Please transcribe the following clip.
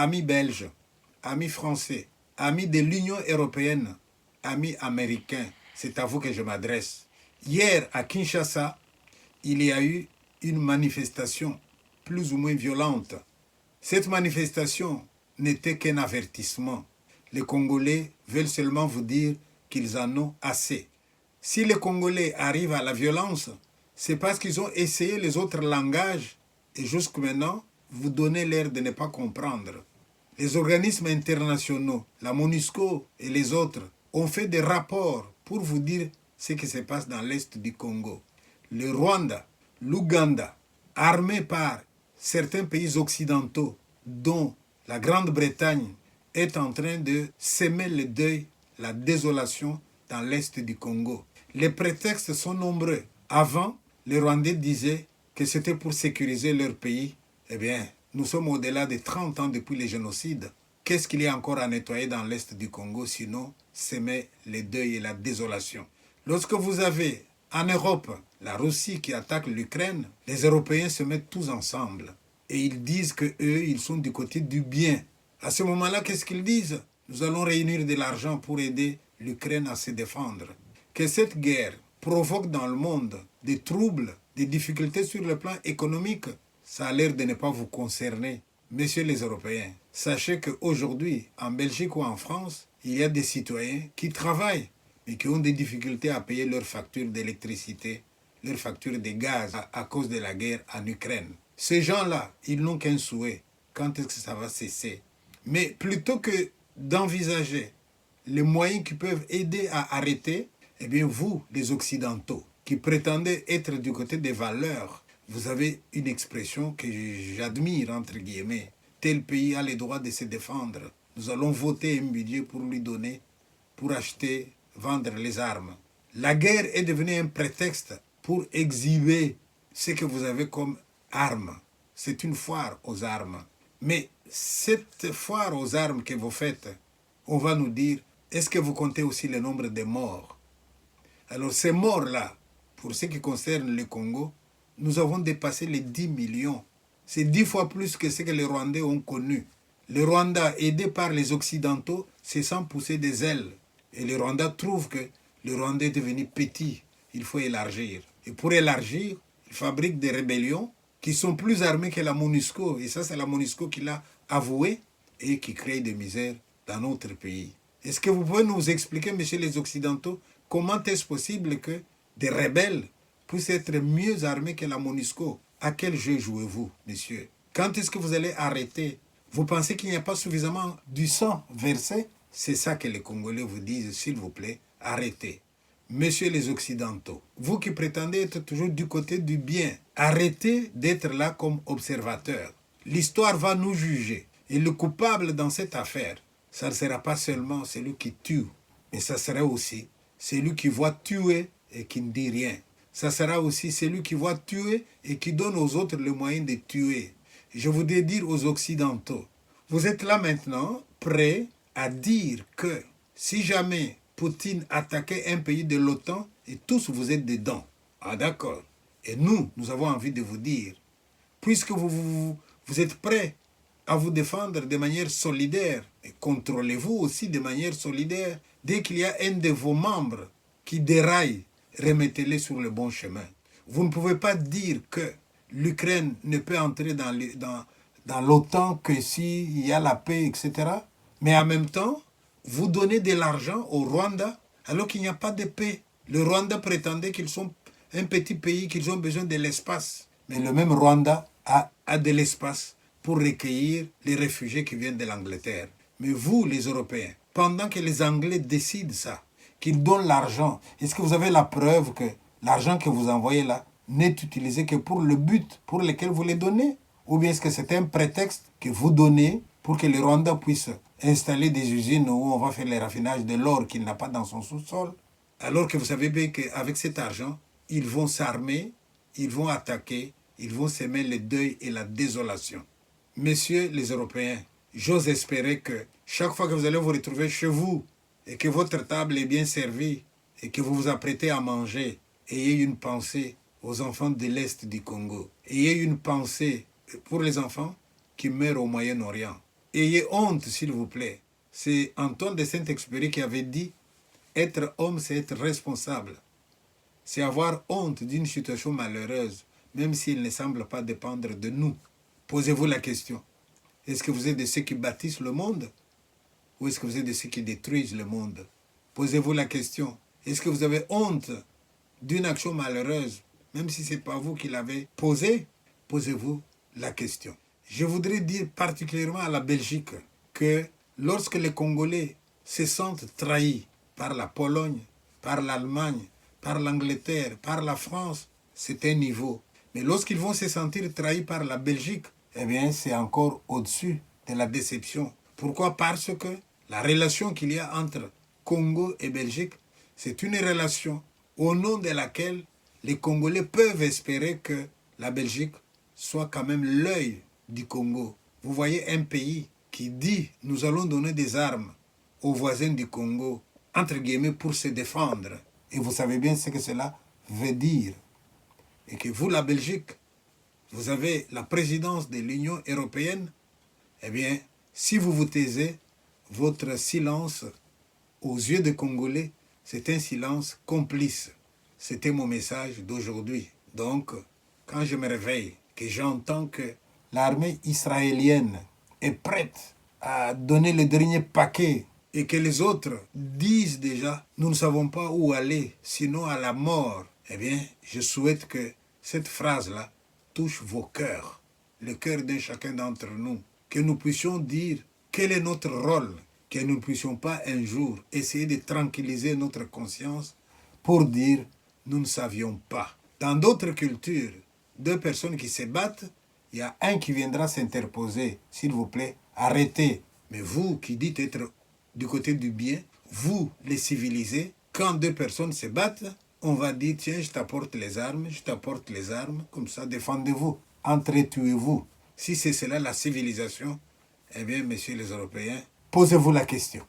amis belges, amis français, amis de l'Union européenne, amis américains, c'est à vous que je m'adresse. Hier, à Kinshasa, il y a eu une manifestation plus ou moins violente. Cette manifestation n'était qu'un avertissement. Les Congolais veulent seulement vous dire qu'ils en ont assez. Si les Congolais arrivent à la violence, c'est parce qu'ils ont essayé les autres langages et jusqu'à maintenant, vous donnez l'air de ne pas comprendre. Les organismes internationaux, la MONUSCO et les autres, ont fait des rapports pour vous dire ce qui se passe dans l'est du Congo. Le Rwanda, l'Ouganda, armés par certains pays occidentaux, dont la Grande-Bretagne, est en train de semer le deuil, la désolation dans l'est du Congo. Les prétextes sont nombreux. Avant, les Rwandais disaient que c'était pour sécuriser leur pays. Eh bien, nous sommes au-delà de 30 ans depuis le génocide. Qu'est-ce qu'il y a encore à nettoyer dans l'est du Congo, sinon semer le deuil et la désolation? Lorsque vous avez en Europe la Russie qui attaque l'Ukraine, les Européens se mettent tous ensemble. Et ils disent qu'eux, ils sont du côté du bien. À ce moment-là, qu'est-ce qu'ils disent? Nous allons réunir de l'argent pour aider l'Ukraine à se défendre. Que cette guerre provoque dans le monde des troubles, des difficultés sur le plan économique, ça a l'air de ne pas vous concerner. Messieurs les Européens, sachez qu'aujourd'hui, en Belgique ou en France, il y a des citoyens qui travaillent et qui ont des difficultés à payer leurs factures d'électricité, leurs factures de gaz à cause de la guerre en Ukraine. Ces gens-là, ils n'ont qu'un souhait. Quand est-ce que ça va cesser? Mais plutôt que d'envisager les moyens qui peuvent aider à arrêter, eh bien vous, les Occidentaux, qui prétendez être du côté des valeurs, vous avez une expression que j'admire, entre guillemets. Tel pays a le droit de se défendre. Nous allons voter un budget pour lui donner, pour acheter, vendre les armes. La guerre est devenue un prétexte pour exhiber ce que vous avez comme armes. C'est une foire aux armes. Mais cette foire aux armes que vous faites, on va nous dire, est-ce que vous comptez aussi le nombre de morts? Alors ces morts-là, pour ce qui concerne le Congo, nous avons dépassé les 10 millions. C'est 10 fois plus que ce que les Rwandais ont connu. Le Rwanda, aidé par les Occidentaux, se sent pousser des ailes. Et le Rwanda trouve que le Rwanda est devenu petit. Il faut élargir. Et pour élargir, il fabrique des rébellions qui sont plus armées que la MONUSCO. Et ça, c'est la MONUSCO qui l'a avoué et qui crée des misères dans notre pays. Est-ce que vous pouvez nous expliquer, messieurs les Occidentaux, comment est-ce possible que des rebelles puissent être mieux armés que la MONUSCO? À quel jeu jouez-vous, messieurs? Quand est-ce que vous allez arrêter? Vous pensez qu'il n'y a pas suffisamment du sang versé? C'est ça que les Congolais vous disent, s'il vous plaît, arrêtez. Messieurs les Occidentaux, vous qui prétendez être toujours du côté du bien, arrêtez d'être là comme observateurs. L'histoire va nous juger. Et le coupable dans cette affaire, ça ne sera pas seulement celui qui tue, mais ça sera aussi celui qui voit tuer et qui ne dit rien. Ça sera aussi celui qui voit tuer et qui donne aux autres le moyen de tuer. Je voudrais dire aux Occidentaux, vous êtes là maintenant prêts à dire que si jamais Poutine attaquait un pays de l'OTAN, et tous vous êtes dedans. Ah d'accord. Et nous avons envie de vous dire, puisque vous êtes prêts à vous défendre de manière solidaire, et contrôlez-vous aussi de manière solidaire. Dès qu'il y a un de vos membres qui déraille, remettez-les sur le bon chemin. Vous ne pouvez pas dire que l'Ukraine ne peut entrer dans l'OTAN que s'il y a la paix, etc. Mais en même temps, vous donnez de l'argent au Rwanda alors qu'il n'y a pas de paix. Le Rwanda prétendait qu'ils sont un petit pays, qu'ils ont besoin de l'espace. Mais le même Rwanda a de l'espace pour recueillir les réfugiés qui viennent de l'Angleterre. Mais vous, les Européens, pendant que les Anglais décident ça, qu'ils donnent l'argent, est-ce que vous avez la preuve que l'argent que vous envoyez là n'est utilisé que pour le but pour lequel vous les donnez? Ou bien est-ce que c'est un prétexte que vous donnez pour que le Rwanda puisse installer des usines où on va faire le raffinage de l'or qu'il n'a pas dans son sous-sol? Alors que vous savez bien qu'avec cet argent, ils vont s'armer, ils vont attaquer, ils vont semer le deuil et la désolation. Messieurs les Européens, j'ose espérer que chaque fois que vous allez vous retrouver chez vous et que votre table est bien servie et que vous vous apprêtez à manger, ayez une pensée aux enfants de l'Est du Congo. Ayez une pensée pour les enfants qui meurent au Moyen-Orient. Ayez honte, s'il vous plaît. C'est Antoine de Saint-Exupéry qui avait dit « Être homme, c'est être responsable. C'est avoir honte d'une situation malheureuse, même s'il ne semble pas dépendre de nous. » Posez-vous la question. Est-ce que vous êtes de ceux qui bâtissent le monde ou est-ce que vous êtes de ceux qui détruisent le monde? Posez-vous la question. Est-ce que vous avez honte d'une action malheureuse, même si ce n'est pas vous qui l'avez posée? Posez-vous la question. Je voudrais dire particulièrement à la Belgique que lorsque les Congolais se sentent trahis par la Pologne, par l'Allemagne, par l'Angleterre, par la France, c'est un niveau. Mais lorsqu'ils vont se sentir trahis par la Belgique, eh bien, c'est encore au-dessus de la déception. Pourquoi? Parce que la relation qu'il y a entre Congo et Belgique, c'est une relation au nom de laquelle les Congolais peuvent espérer que la Belgique soit quand même l'œil du Congo. Vous voyez un pays qui dit « nous allons donner des armes aux voisins du Congo » entre guillemets pour se défendre. Et vous savez bien ce que cela veut dire. Et que vous, la Belgique, vous avez la présidence de l'Union européenne, eh bien, si vous vous taisez, votre silence aux yeux des Congolais, c'est un silence complice. C'était mon message d'aujourd'hui. Donc, quand je me réveille, que j'entends que l'armée israélienne est prête à donner le dernier paquet et que les autres disent déjà « nous ne savons pas où aller, sinon à la mort », eh bien, je souhaite que cette phrase-là touche vos cœurs, le cœur de chacun d'entre nous, que nous puissions dire quel est notre rôle, que nous ne puissions pas un jour essayer de tranquilliser notre conscience pour dire « nous ne savions pas ». Dans d'autres cultures, deux personnes qui se battent, il y a un qui viendra s'interposer, s'il vous plaît, arrêtez. Mais vous qui dites être du côté du bien, vous les civilisés, quand deux personnes se battent, on va dire, tiens, je t'apporte les armes, comme ça, défendez-vous, entretuez-vous. Si c'est cela la civilisation, eh bien, messieurs les Européens, posez-vous la question.